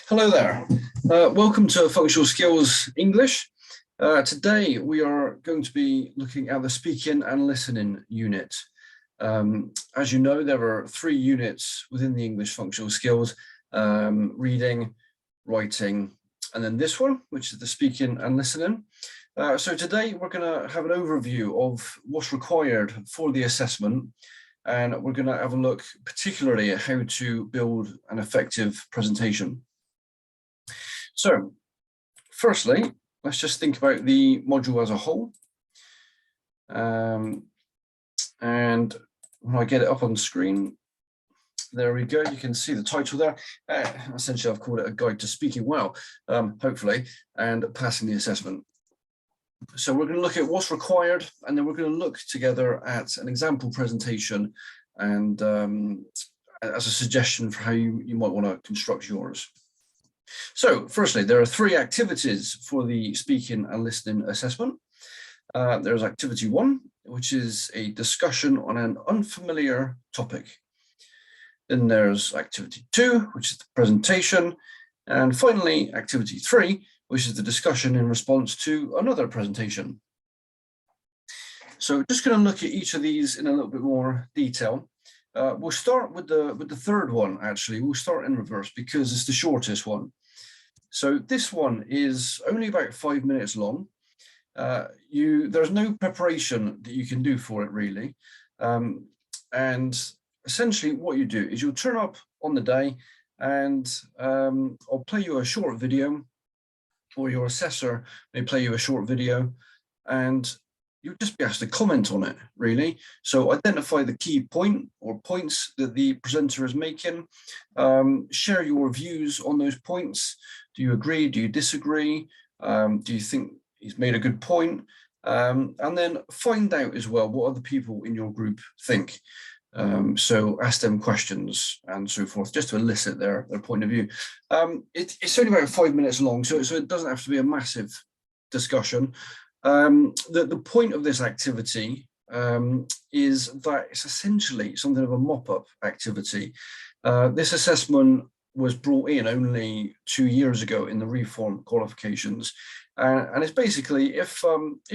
Hello there. Welcome to Functional Skills English. Today we are going to be looking at the speaking and listening unit. As you know, there are 3 units within the English functional skills: reading, writing, and then this one, which is the speaking and listening. So today we're going to have an overview of what's required for the assessment, and we're going to have a look particularly at how to build an effective presentation. So, firstly, let's just think about the module as a whole. And when I get it up on the screen, there we go. You can see the title there. Essentially, I've called it a guide to speaking well, hopefully, and passing the assessment. So we're going to look at what's required, and then we're going to look together at an example presentation and as a suggestion for how you might want to construct yours. So firstly, there are 3 activities for the speaking and listening assessment. There's activity 1, which is a discussion on an unfamiliar topic. Then there's activity 2, which is the presentation. And finally, activity 3, which is the discussion in response to another presentation. So just going to look at each of these in a little bit more detail. We'll start with the third one, actually. We'll start in reverse because it's the shortest one. So this one is only about 5 minutes long. There's no preparation that you can do for it, really. And essentially what you do is you'll turn up on the day and I'll play you a short video, or your assessor may play you a short video, and you'll just be asked to comment on it, really. So identify the key point or points that the presenter is making, share your views on those points. Do you agree? Do you disagree? Do you think he's made a good point? And then find out as well what other people in your group think. So ask them questions and so forth, just to elicit their point of view. It's only about 5 minutes long, so it doesn't have to be a massive discussion. The point of this activity is that it's essentially something of a mop-up activity. This assessment was brought in only 2 years ago in the reform qualifications, and it's basically if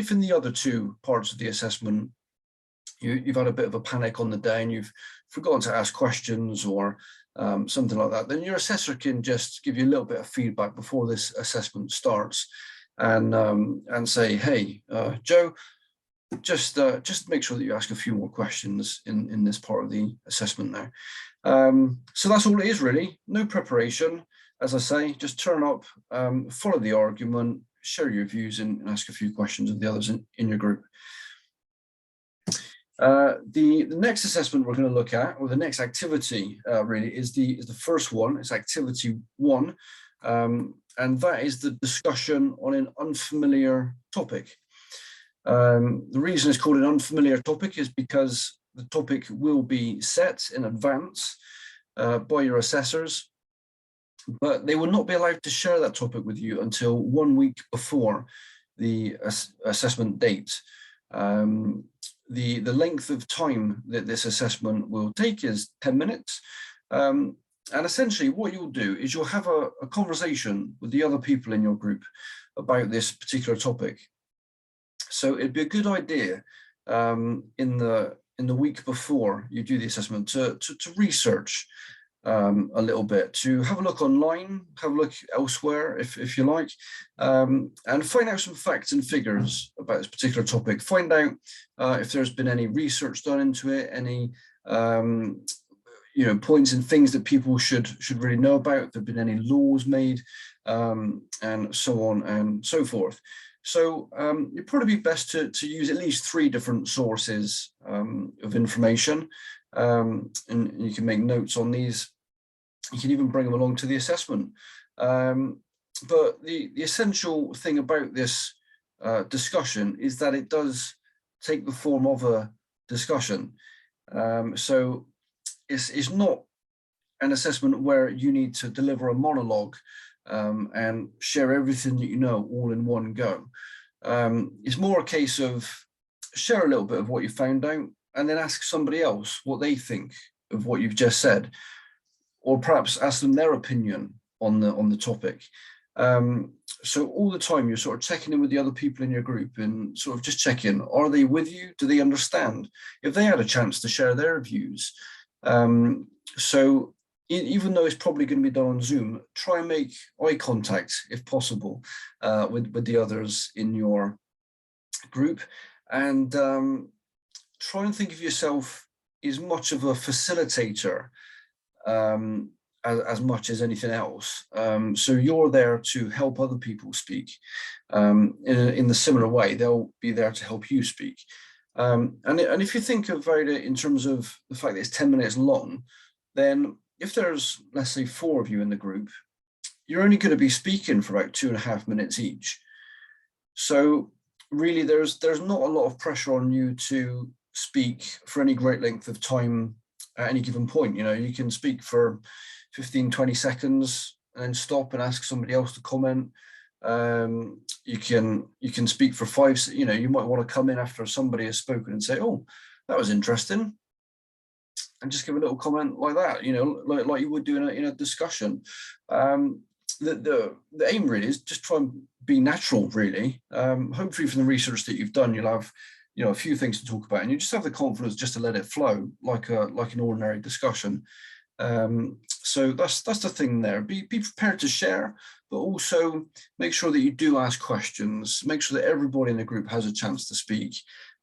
in the other 2 parts of the assessment you've had a bit of a panic on the day and you've forgotten to ask questions or something like that, then your assessor can just give you a little bit of feedback before this assessment starts, and say, hey, Joe, just make sure that you ask a few more questions in this part of the assessment now. So that's all it is, really. No preparation, as I say. Just turn up, follow the argument, share your views, and ask a few questions of the others in your group. The next assessment we're going to look at, or the next activity, really, is the first one. It's activity 1, and that is the discussion on an unfamiliar topic. The reason it's called an unfamiliar topic is because the topic will be set in advance by your assessors, but they will not be allowed to share that topic with you until 1 week before the assessment date. The length of time that this assessment will take is 10 minutes. And essentially what you'll do is you'll have a conversation with the other people in your group about this particular topic. So it'd be a good idea in the week before you do the assessment to research a little bit, to have a look online, have a look elsewhere if you like, and find out some facts and figures about this particular topic. Find out if there's been any research done into it, any points and things that people should really know about, if there have been any laws made, and so on and so forth. So it'd probably be best to use at least 3 different sources of information, and you can make notes on these. You can even bring them along to the assessment. But the essential thing about this discussion is that it does take the form of a discussion. So it's not an assessment where you need to deliver a monologue and share everything that you know all in one go. It's more a case of share a little bit of what you found out and then ask somebody else what they think of what you've just said, or perhaps ask them their opinion on the topic. So all the time you're sort of checking in with the other people in your group and sort of just checking, are they with you? Do they understand? If they had a chance to share their views. So even though it's probably going to be done on Zoom, try and make eye contact if possible with the others in your group, and try and think of yourself as much of a facilitator as much as anything else. So you're there to help other people speak in the similar way. They'll be there to help you speak. And if you think about it in terms of the fact that it's 10 minutes long, then if there's, let's say, 4 of you in the group, you're only going to be speaking for about 2.5 minutes each. So really there's not a lot of pressure on you to speak for any great length of time at any given point. You know, you can speak for 15-20 seconds and then stop and ask somebody else to comment. You can speak for 5, you know, you might want to come in after somebody has spoken and say, oh, that was interesting, and just give a little comment like that, you know, like you would do in a discussion. The aim really is just try and be natural, really. Hopefully from the research that you've done, you'll have, you know, a few things to talk about, and you just have the confidence just to let it flow like an ordinary discussion. So that's the thing there. Be prepared to share, but also make sure that you do ask questions. Make sure that everybody in the group has a chance to speak.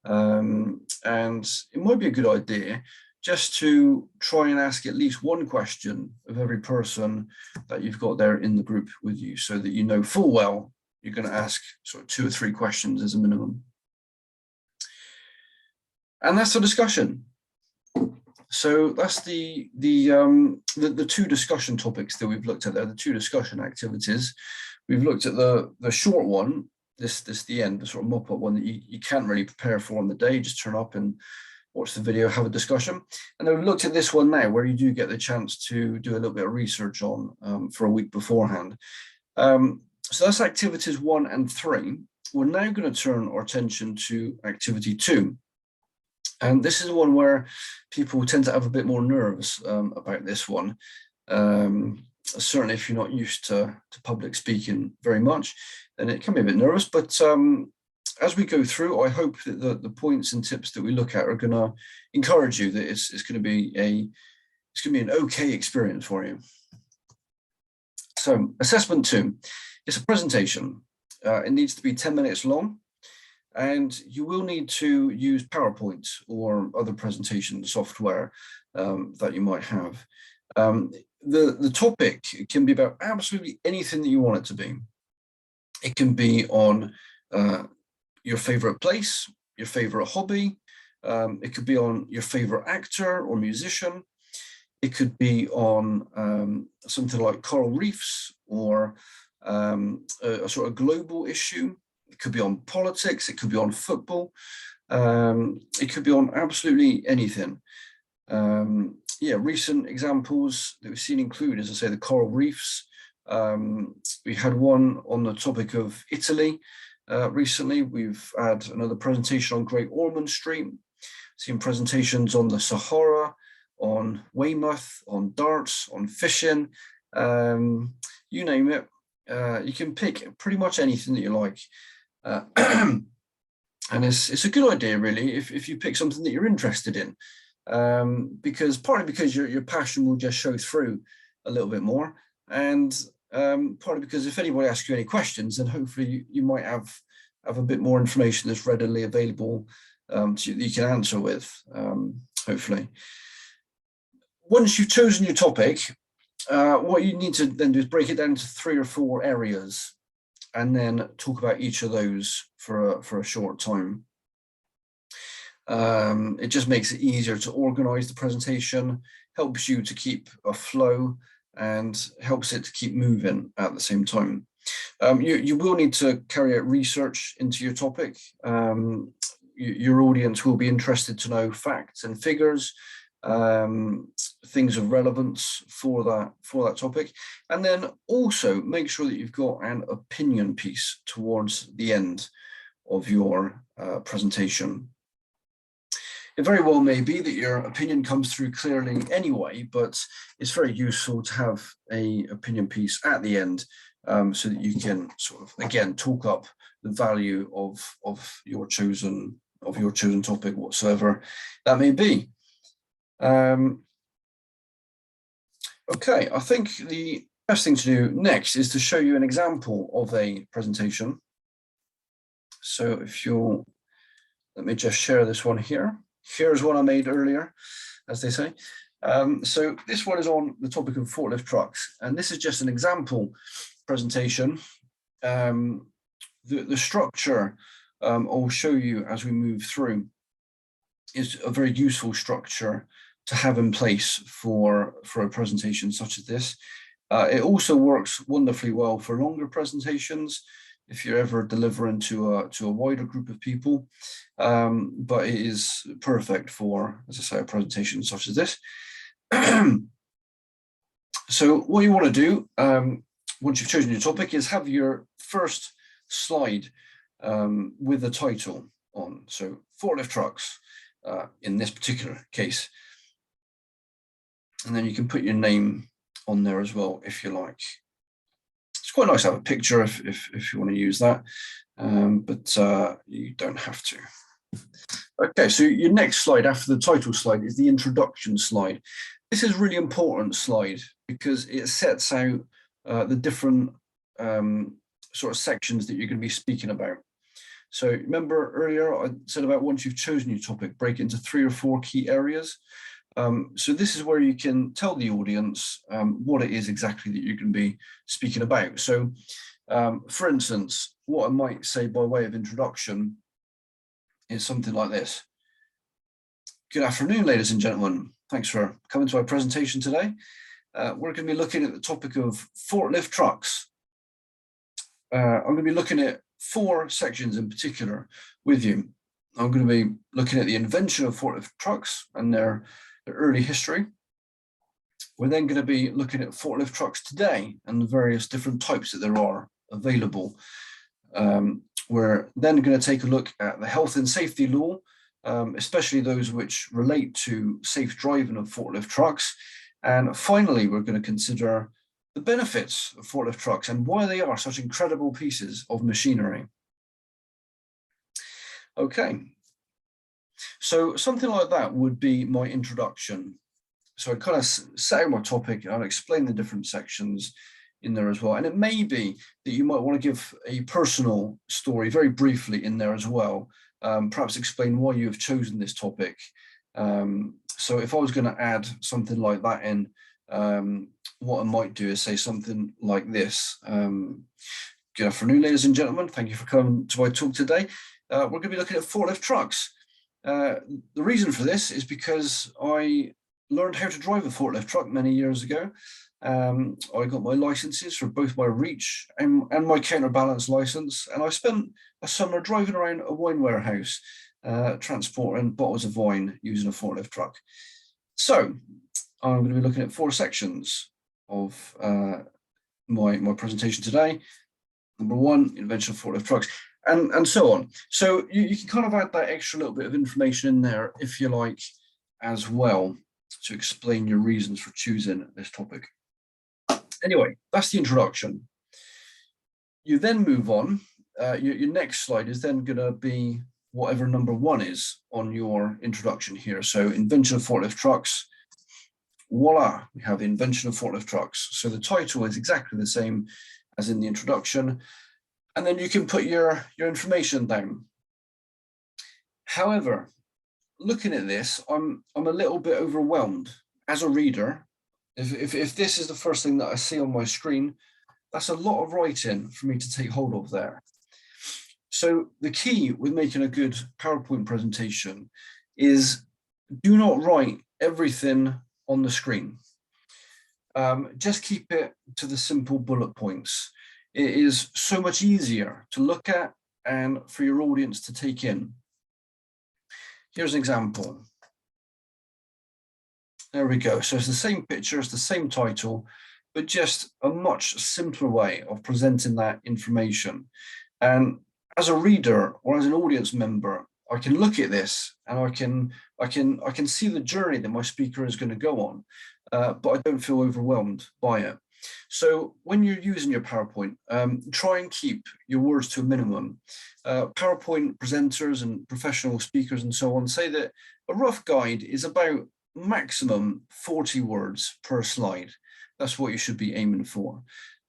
And it might be a good idea just to try and ask at least one question of every person that you've got there in the group with you, so that you know full well you're going to ask sort of 2 or 3 questions as a minimum. And that's the discussion. So that's the 2 discussion topics that we've looked at there, the 2 discussion activities. We've looked at the short one, this the end, the sort of mop-up one that you can't really prepare for on the day, just turn up and watch the video, have a discussion. And then we've looked at this one now, where you do get the chance to do a little bit of research on for a week beforehand. So that's activities 1 and 3. We're now going to turn our attention to activity 2. And this is the one where people tend to have a bit more nerves about this one. Certainly if you're not used to public speaking very much, then it can be a bit nervous. But as we go through, I hope that the points and tips that we look at are going to encourage you that it's going to be an okay experience for you. So assessment 2, it's a presentation. It needs to be 10 minutes long. And you will need to use PowerPoint or other presentation software that you might have. The topic can be about absolutely anything that you want it to be. It can be on your favorite place, your favorite hobby. It could be on your favorite actor or musician. It could be on something like coral reefs or a sort of global issue. It could be on politics, it could be on football, it could be on absolutely anything. Yeah, recent examples that we've seen include, as I say, the coral reefs. We had one on the topic of Italy recently. We've had another presentation on Great Ormond Street, seen presentations on the Sahara, on Weymouth, on darts, on fishing, you name it. You can pick pretty much anything that you like. And it's a good idea, really, if you pick something that you're interested in, partly because your passion will just show through a little bit more, and partly because if anybody asks you any questions, then hopefully you might have a bit more information that's readily available that you can answer with, hopefully. Once you've chosen your topic, what you need to then do is break it down into 3 or 4 areas, and then talk about each of those for a short time. It just makes it easier to organize the presentation, helps you to keep a flow, and helps it to keep moving at the same time. You will need to carry out research into your topic. Your audience will be interested to know facts and figures, things of relevance for that topic, and then also make sure that you've got an opinion piece towards the end of your presentation. It very well may be that your opinion comes through clearly anyway, but it's very useful to have an opinion piece at the end so that you can sort of, again, talk up the value of your chosen topic, whatsoever that may be. Okay, I think the best thing to do next is to show you an example of a presentation. So if you'll, let me just share this one here. Here's one I made earlier, as they say. So this one is on the topic of forklift trucks, and this is just an example presentation. The structure I'll show you as we move through is a very useful structure to have in place for a presentation such as this. It also works wonderfully well for longer presentations if you're ever delivering to a wider group of people, but it is perfect for, as I say, a presentation such as this. So what you want to do once you've chosen your topic is have your first slide with the title on. So forklift trucks in this particular case. And then you can put your name on there as well, if you like. It's quite nice to have a picture if you want to use that, but you don't have to. Okay, so your next slide after the title slide is the introduction slide. This is a really important slide because it sets out the different sort of sections that you're going to be speaking about. So remember earlier I said about once you've chosen your topic, break it into 3 or 4 key areas. So this is where you can tell the audience what it is exactly that you're going to be speaking about. So for instance, what I might say by way of introduction is something like this. Good afternoon, ladies and gentlemen. Thanks for coming to our presentation today. We're going to be looking at the topic of forklift trucks. I'm going to be looking at 4 sections in particular with you. I'm going to be looking at the invention of forklift trucks and their early history. We're then going to be looking at forklift trucks today and the various different types that there are available. We're then going to take a look at the health and safety law, especially those which relate to safe driving of forklift trucks. And finally, we're going to consider the benefits of forklift trucks and why they are such incredible pieces of machinery. Okay, so something like that would be my introduction. So I kind of set out my topic, I'll explain the different sections in there as well. And it may be that you might want to give a personal story very briefly in there as well, perhaps explain why you've chosen this topic. So if I was going to add something like that in, what I might do is say something like this. Good afternoon, ladies and gentlemen. Thank you for coming to my talk today. We're going to be looking at forklift trucks. The reason for this is because I learned how to drive a forklift truck many years ago. I got my licenses for both my reach and my counterbalance license, and I spent a summer driving around a wine warehouse, transporting bottles of wine using a forklift truck. So I'm going to be looking at 4 sections of my presentation today. Number 1, invention of forklift trucks, and so on. So you can kind of add that extra little bit of information in there, if you like, as well, to explain your reasons for choosing this topic. Anyway, that's the introduction. You then move on. Your next slide is then going to be whatever number 1 is on your introduction here. So invention of forklift trucks. Voila, we have the invention of forklift trucks. So the title is exactly the same as in the introduction. And then you can put your information down. However, looking at this, I'm a little bit overwhelmed as a reader. If this is the first thing that I see on my screen, that's a lot of writing for me to take hold of there. So the key with making a good PowerPoint presentation is do not write everything on the screen. Just keep it to the simple bullet points. It is so much easier to look at and for your audience to take in. Here's an example. There we go. So it's the same picture, it's the same title, but just a much simpler way of presenting that information. And as a reader or as an audience member, I can look at this and I can see the journey that my speaker is going to go on, but I don't feel overwhelmed by it. So when you're using your PowerPoint, try and keep your words to a minimum. PowerPoint presenters and professional speakers and so on say that a rough guide is about maximum 40 words per slide. That's what you should be aiming for.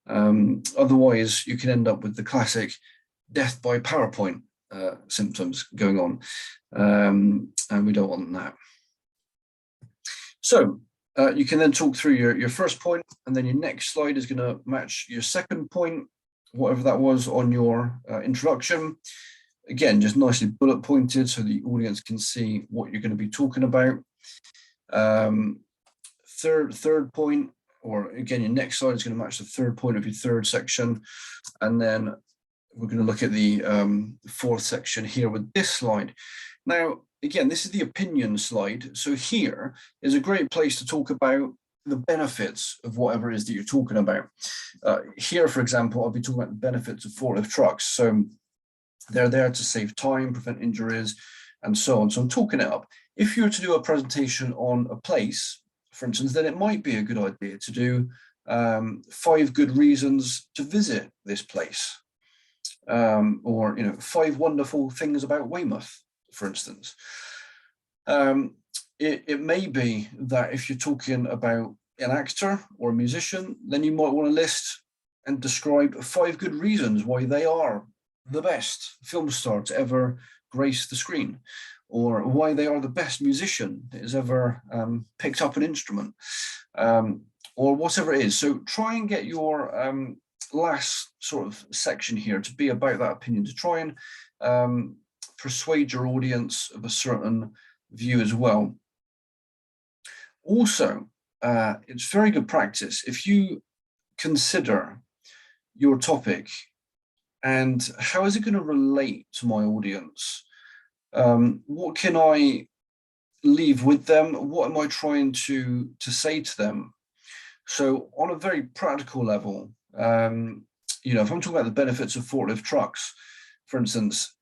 Otherwise, you can end up with the classic death by PowerPoint symptoms going on, and we don't want that. So you can then talk through your first point, and then your next slide is going to match your second point, whatever that was on your introduction. Again, just nicely bullet pointed so the audience can see what you're going to be talking about. Third point, or again, your next slide is going to match the third point of your third section. And then we're going to look at the fourth section here with this slide. Now, again, this is the opinion slide. So here is a great place to talk about the benefits of whatever it is that you're talking about. Here, for example, I'll be talking about the benefits of forklift trucks. So they're there to save time, prevent injuries, and so on. So I'm talking it up. If you were to do a presentation on a place, for instance, then it might be a good idea to do 5 good reasons to visit this place, or 5 wonderful things about Weymouth, for instance. It may be that if you're talking about an actor or a musician, then you might want to list and describe 5 good reasons why they are the best film star to ever grace the screen, or why they are the best musician that has ever picked up an instrument, or whatever it is. So try and get your last sort of section here to be about that opinion, to try and persuade your audience of a certain view as well. Also, it's very good practice if you consider your topic and how is it going to relate to my audience? What can I leave with them? What am I trying to say to them? So on a very practical level, if I'm talking about the benefits of forklift trucks, for instance,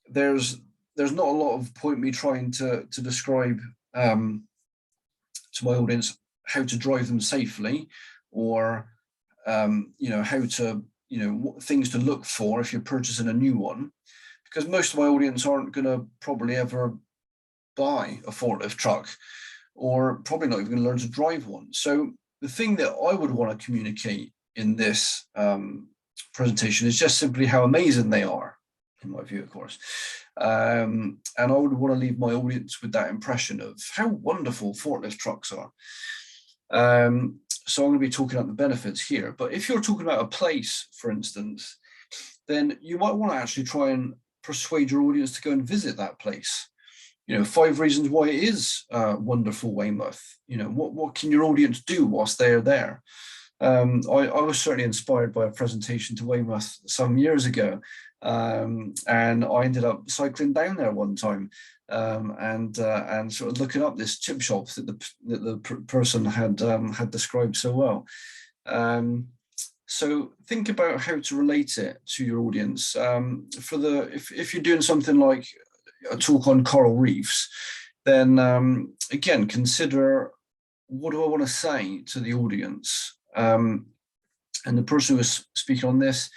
there's not a lot of point me trying to describe to my audience how to drive them safely, or how to what things to look for if you're purchasing a new one, because most of my audience aren't going to probably ever buy a forklift truck, or probably not even going to learn to drive one. So the thing that I would want to communicate in this presentation is just simply how amazing they are, in my view, of course. And I would want to leave my audience with that impression of how wonderful forklift trucks are. So I'm going to be talking about the benefits here. But if you're talking about a place, for instance, then you might want to actually try and persuade your audience to go and visit that place. 5 reasons why it is wonderful Weymouth. What can your audience do whilst they're there? I was certainly inspired by a presentation to Weymouth some years ago, and I ended up cycling down there one time and sort of looking up this chip shop that the person had described so well. So think about how to relate it to your audience. If you're doing something like a talk on coral reefs, then again, consider, what do I want to say to the audience? And the person who was speaking on this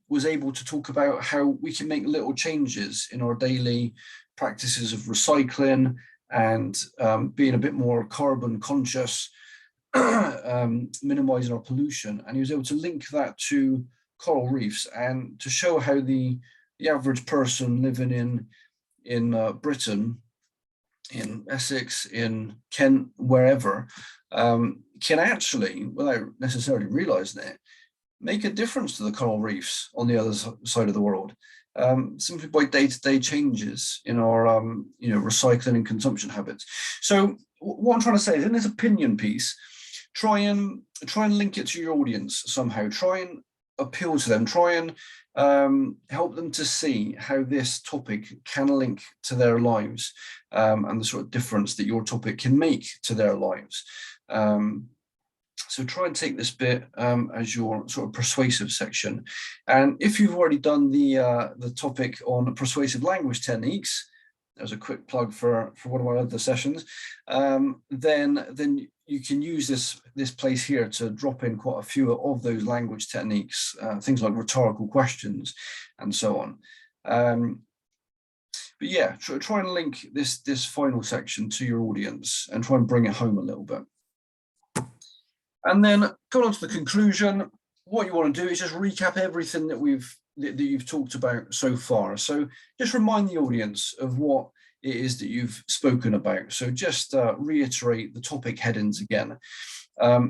was able to talk about how we can make little changes in our daily practices of recycling and being a bit more carbon conscious, minimizing our pollution. And he was able to link that to coral reefs and to show how the average person living in Britain, in Essex, in Kent, wherever, can actually, without necessarily realizing it, make a difference to the coral reefs on the other side of the world, simply by day-to-day changes in our recycling and consumption habits. So what I'm trying to say is, in this opinion piece, try and link it to your audience somehow. Try and appeal to them. Try and help them to see how this topic can link to their lives, and the sort of difference that your topic can make to their lives. So So try and take this bit as your sort of persuasive section. And if you've already done the topic on persuasive language techniques, there's a quick plug for one of my other sessions, then you can use this place here to drop in quite a few of those language techniques, things like rhetorical questions and so on. But yeah, try and link this final section to your audience and try and bring it home a little bit. And then going on to the conclusion, what you want to do is just recap everything that you've talked about so far. So just remind the audience of what it is that you've spoken about. So just reiterate the topic headings again.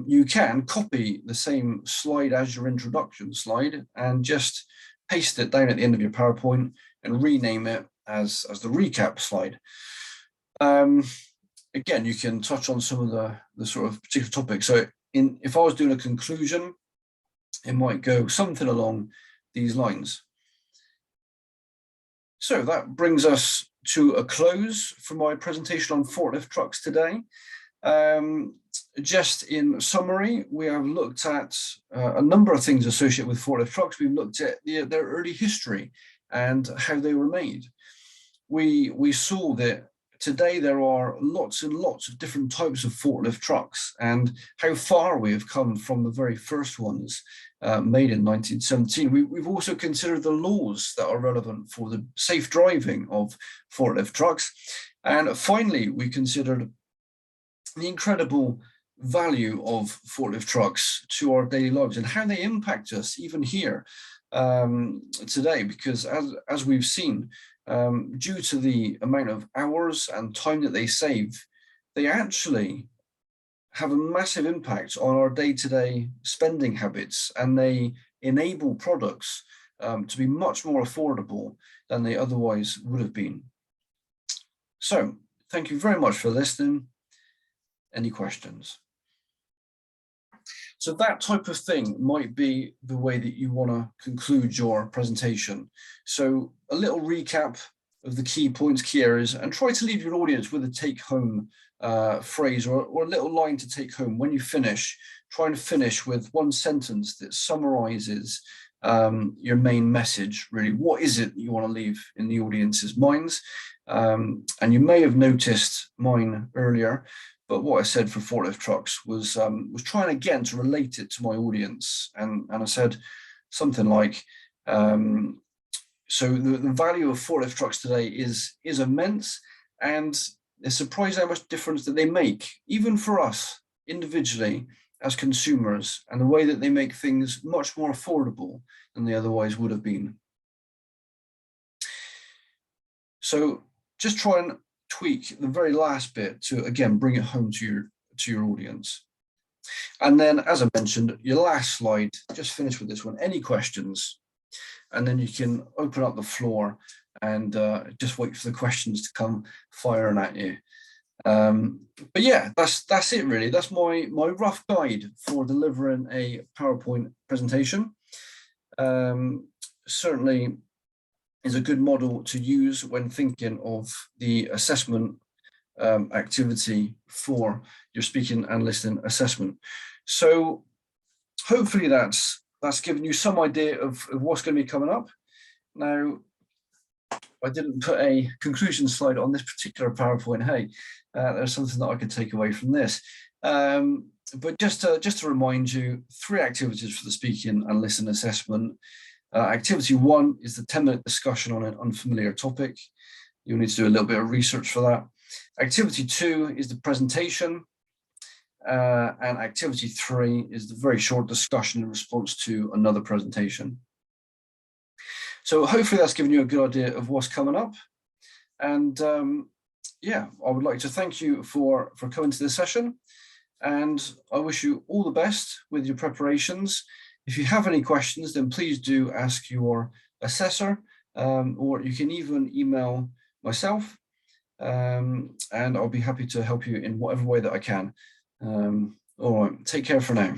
You can copy the same slide as your introduction slide and just paste it down at the end of your PowerPoint and rename it as the recap slide. Again, you can touch on some of the sort of particular topics. So if I was doing a conclusion, it might go something along these lines. So that brings us to a close for my presentation on forklift trucks today. Just in summary, we have looked at a number of things associated with forklift trucks. We've looked at their early history and how they were made. We saw that today there are lots and lots of different types of forklift trucks and how far we have come from the very first ones made in 1917. We've also considered the laws that are relevant for the safe driving of forklift trucks. And finally, we considered the incredible value of forklift trucks to our daily lives and how they impact us even here today, because as we've seen, due to the amount of hours and time that they save, they actually have a massive impact on our day-to-day spending habits, and they enable products to be much more affordable than they otherwise would have been. So thank you very much for listening. Any questions? So that type of thing might be the way that you want to conclude your presentation. So a little recap of the key points, key areas, and try to leave your audience with a take-home phrase or a little line to take home. When you finish, try and finish with one sentence that summarizes your main message, really. What is it that you want to leave in the audience's minds? And you may have noticed mine earlier, but what I said for forklift trucks was trying again to relate it to my audience. And I said something like, so the value of forklift trucks today is immense, and it's surprising how much difference that they make, even for us individually as consumers, and the way that they make things much more affordable than they otherwise would have been. So just try and tweak the very last bit to, again, bring it home to your audience. And then, as I mentioned, your last slide, just finish with this one. Any questions? And then you can open up the floor and just wait for the questions to come firing at you. But yeah, that's it really. That's my rough guide for delivering a PowerPoint presentation. Certainly is a good model to use when thinking of the assessment activity for your speaking and listening assessment. So hopefully that's given you some idea of what's going to be coming up. Now, I didn't put a conclusion slide on this particular PowerPoint. Hey, there's something that I could take away from this. But just to remind you, 3 activities for the speaking and listening assessment. Activity 1 is the 10-minute discussion on an unfamiliar topic. You'll need to do a little bit of research for that. Activity 2 is the presentation. And activity 3 is the very short discussion in response to another presentation. So hopefully that's given you a good idea of what's coming up. And yeah, I would like to thank you for coming to this session. And I wish you all the best with your preparations. If you have any questions, then please do ask your assessor, or you can even email myself, and I'll be happy to help you in whatever way that I can. All right, take care for now.